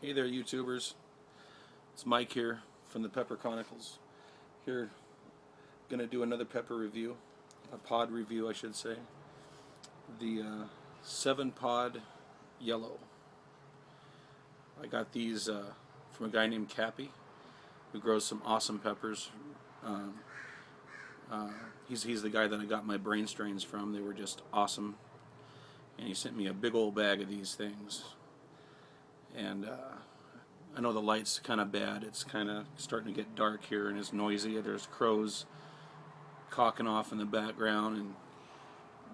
Hey there, YouTubers. It's Mike here from the Pepper Chronicles. Here, gonna do another pepper review, a pod review, I should say. The 7-pod yellow. I got these from a guy named Cappy, who grows some awesome peppers. He's the guy that I got my brain strains from. They were just awesome, and he sent me a big old bag of these things. And I know the light's kind of bad. It's kind of starting to get dark here and it's noisy. There's crows cawking off in the background and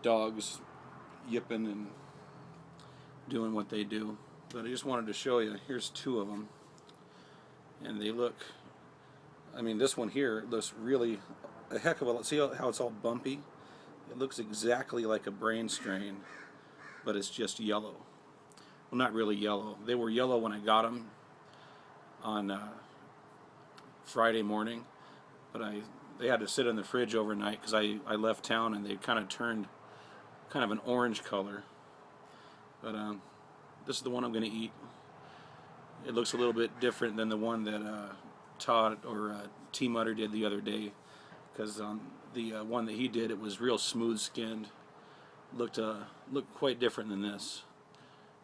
dogs yipping and doing what they do. But I just wanted to show you, here's 2 of them. And they look, I mean, this one here looks really a heck of a lot. See how it's all bumpy? It looks exactly like a brain strain, but it's just yellow. Well, not really yellow. They were yellow when I got them on Friday morning, but they had to sit in the fridge overnight because I left town and they kind of turned kind of an orange color. But this is the one I'm going to eat. It looks a little bit different than the one that Todd or T Mutter did the other day, because the one that he did, it was real smooth skinned. Looked quite different than this.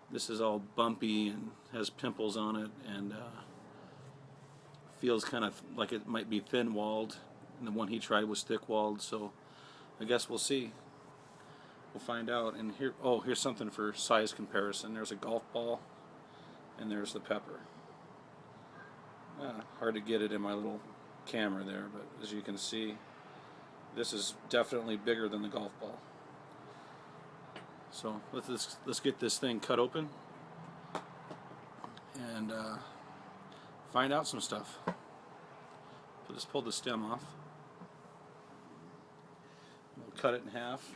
This is all bumpy and has pimples on it, and feels kind of like it might be thin-walled, and the one he tried was thick-walled, so I guess we'll see. We'll find out. And here, oh, here's something for size comparison. There's a golf ball, and there's the pepper. Hard to get it in my little camera there, but as you can see, this is definitely bigger than the golf ball. So let's get this thing cut open and find out some stuff. So just pull the stem off. We'll cut it in half.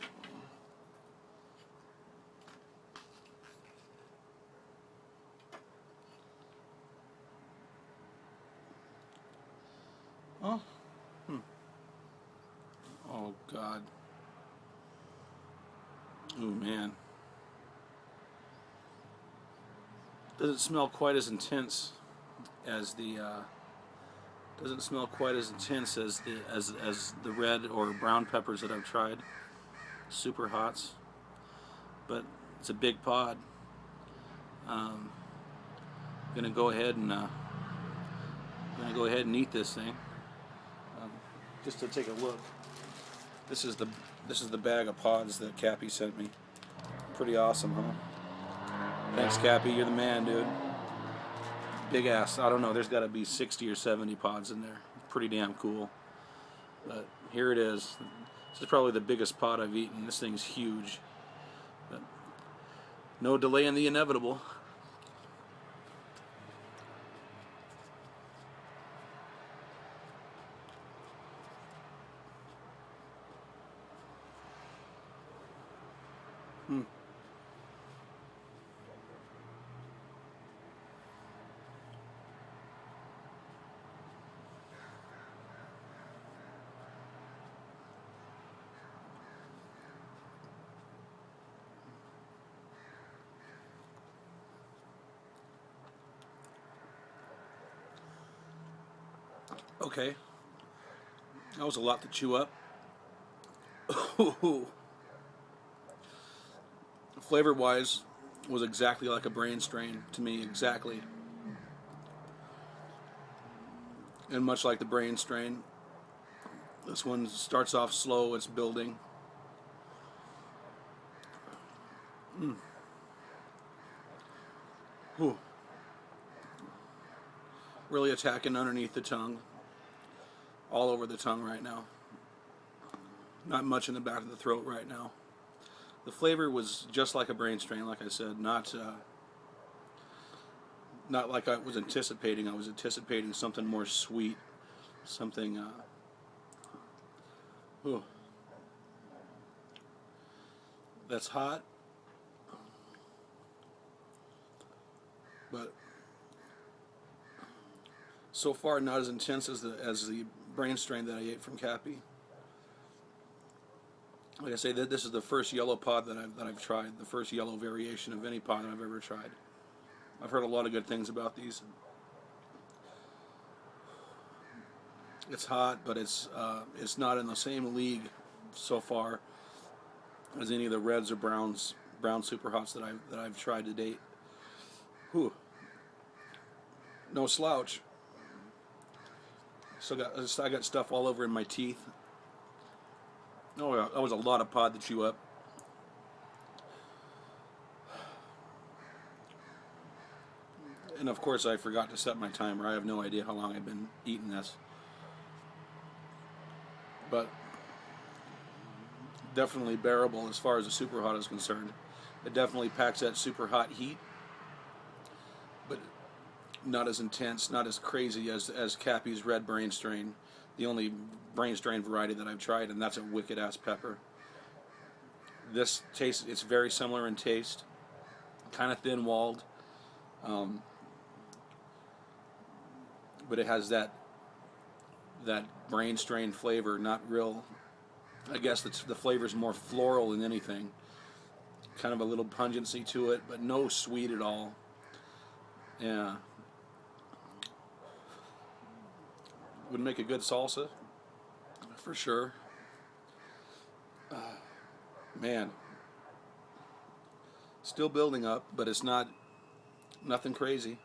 Oh, oh God. Oh man. Doesn't smell quite as intense as the the red or brown peppers that I've tried. Super hots. But it's a big pod. Gonna go ahead and eat this thing. Just to take a look. This is the bag of pods that Cappy sent me. Pretty awesome, huh? Thanks, Cappy. You're the man, dude. Big ass. I don't know. There's got to be 60 or 70 pods in there. Pretty damn cool. But here it is. This is probably the biggest pod I've eaten. This thing's huge. But no delay in the inevitable. Okay, that was a lot to chew up. Flavor-wise, was exactly like a brain strain to me, exactly. And much like the brain strain, this one starts off slow. It's building. Really attacking underneath the tongue. All over the tongue right now. Not much in the back of the throat right now. The flavor was just like a brain strain, like I said, not like I was anticipating. I was anticipating something more sweet, something. That's hot, but so far not as intense as the brain strain that I ate from Cappy. Like I say, this is the first yellow pod that I've tried, the first yellow variation of any pod I've ever tried. I've heard a lot of good things about these. It's hot, but it's not in the same league so far as any of the reds or brown super hots that I've tried to date. Whew. No slouch. I got stuff all over in my teeth. Oh yeah, that was a lot of pod to chew up. And of course I forgot to set my timer. I have no idea how long I've been eating this. But definitely bearable as far as the super hot is concerned. It definitely packs that super hot heat, but not as intense, not as crazy as Cappy's red brainstrain, the only brainstrain variety that I've tried, and that's a wicked ass pepper. This taste, it's very similar in taste, kind of thin walled, but it has that brainstrain flavor, not real. I guess the flavor's more floral than anything. Kind of a little pungency to it, but no sweet at all. Yeah. Would make a good salsa, for sure. Man. Still building up, but it's nothing crazy.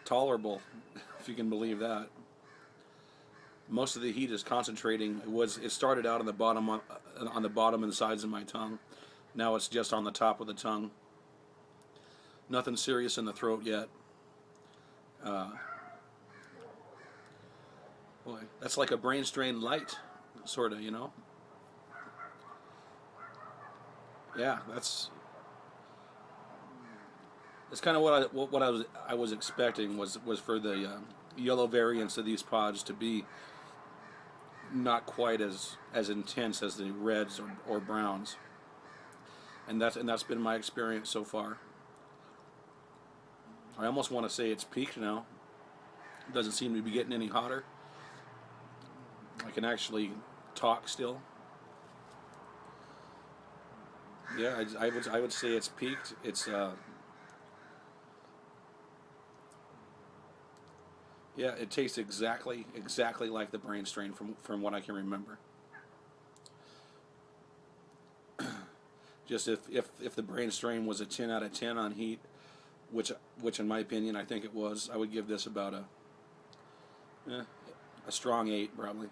Tolerable, if you can believe that. Most of the heat is concentrating. It started out on the bottom and sides of my tongue. Now it's just on the top of the tongue. Nothing serious in the throat yet. Boy, that's like a brainstrain light, sort of, you know. Yeah, that's kind of what I was expecting was for the yellow variants of these pods to be not quite as intense as the reds or browns, and that's been my experience so far. I almost want to say it's peaked now. It doesn't seem to be getting any hotter. I can actually talk still. Yeah, I would say it's peaked. It's yeah, it tastes exactly like the brainstrain from what I can remember. Just if the brainstrain was a 10 out of 10 on heat, which in my opinion I think it was, I would give this about a strong 8 probably.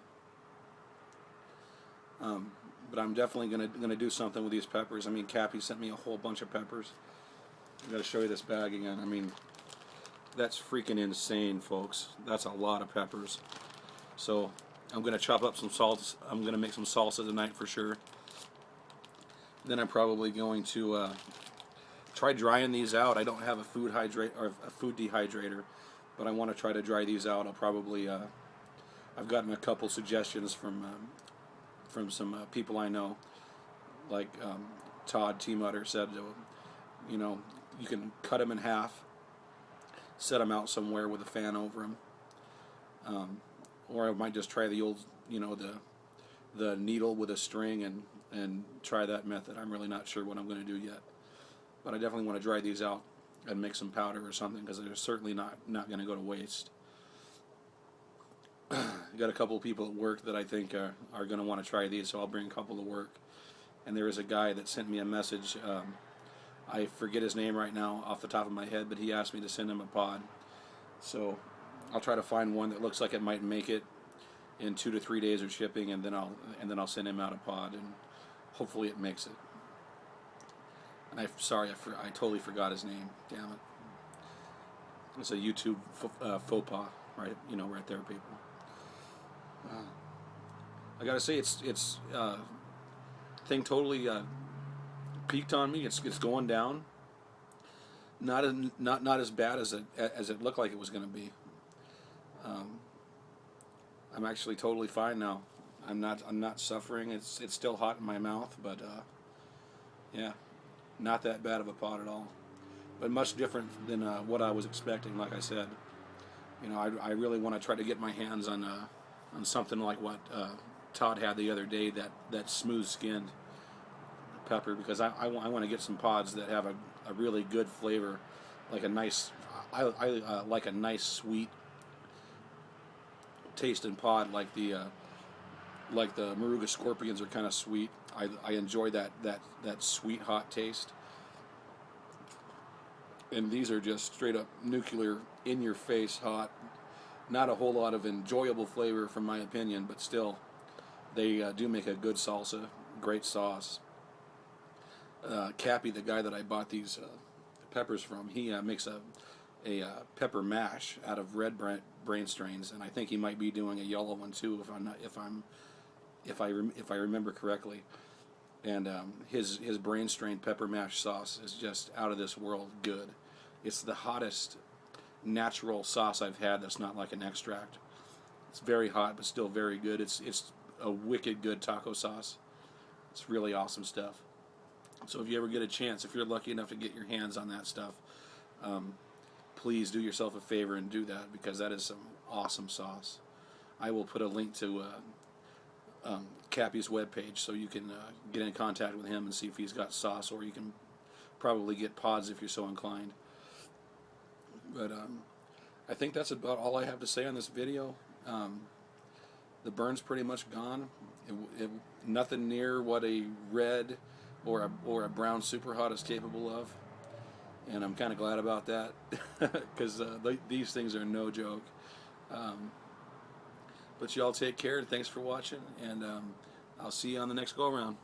But I'm definitely gonna do something with these peppers. I mean, Cappy sent me a whole bunch of peppers. I gotta show you this bag again. I mean, that's freaking insane, folks. That's a lot of peppers. So I'm gonna chop up some salts. I'm gonna make some salsa tonight for sure. Then I'm probably going to try drying these out. I don't have a food dehydrator, but I want to try to dry these out. I'll probably I've gotten a couple suggestions from some people I know, like Todd T. Mutter said, you know, you can cut them in half, set them out somewhere with a fan over them, or I might just try the old, you know, the needle with a string and try that method. I'm really not sure what I'm going to do yet, but I definitely want to dry these out and make some powder or something, because they're certainly not going to go to waste. Got a couple of people at work that I think are going to want to try these, so I'll bring a couple to work. And there is a guy that sent me a message. I forget his name right now off the top of my head, but he asked me to send him a pod. So I'll try to find one that looks like it might make it in 2 to 3 days of shipping, and then I'll send him out a pod, and hopefully it makes it. And I'm sorry, I totally forgot his name. Damn it! It's a YouTube faux pas, right? You know, right there, people. I gotta say, it's thing totally peaked on me. It's going down. Not as bad as it looked like it was going to be. I'm actually totally fine now. I'm not suffering. It's still hot in my mouth, but yeah, not that bad of a pot at all. But much different than what I was expecting. Like I said, you know, I really want to try to get my hands on something like what Todd had the other day, that smooth-skinned pepper, because I want to get some pods that have a really good flavor like a nice, I like a nice sweet taste in pod, like the Maruga Scorpions are kind of sweet. I enjoy that sweet hot taste. And these are just straight up nuclear, in your face hot. Not a whole lot of enjoyable flavor from my opinion, but still, they do make a good salsa, great sauce. Cappy, the guy that I bought these peppers from, he makes a pepper mash out of red brain strains, and I think he might be doing a yellow one too, if I remember correctly. And his brain strain pepper mash sauce is just out of this world good. It's the hottest natural sauce I've had that's not like an extract. It's very hot but still very good. It's a wicked good taco sauce. It's really awesome stuff. So if you ever get a chance, if you're lucky enough to get your hands on that stuff, please do yourself a favor and do that, because that is some awesome sauce. I will put a link to Cappy's webpage so you can get in contact with him and see if he's got sauce, or you can probably get pods if you're so inclined. But I think that's about all I have to say on this video. The burn's pretty much gone. Nothing near what a red or a brown super hot is capable of, and I'm kind of glad about that, because these things are no joke. But y'all take care. Thanks for watching, and I'll see you on the next go around.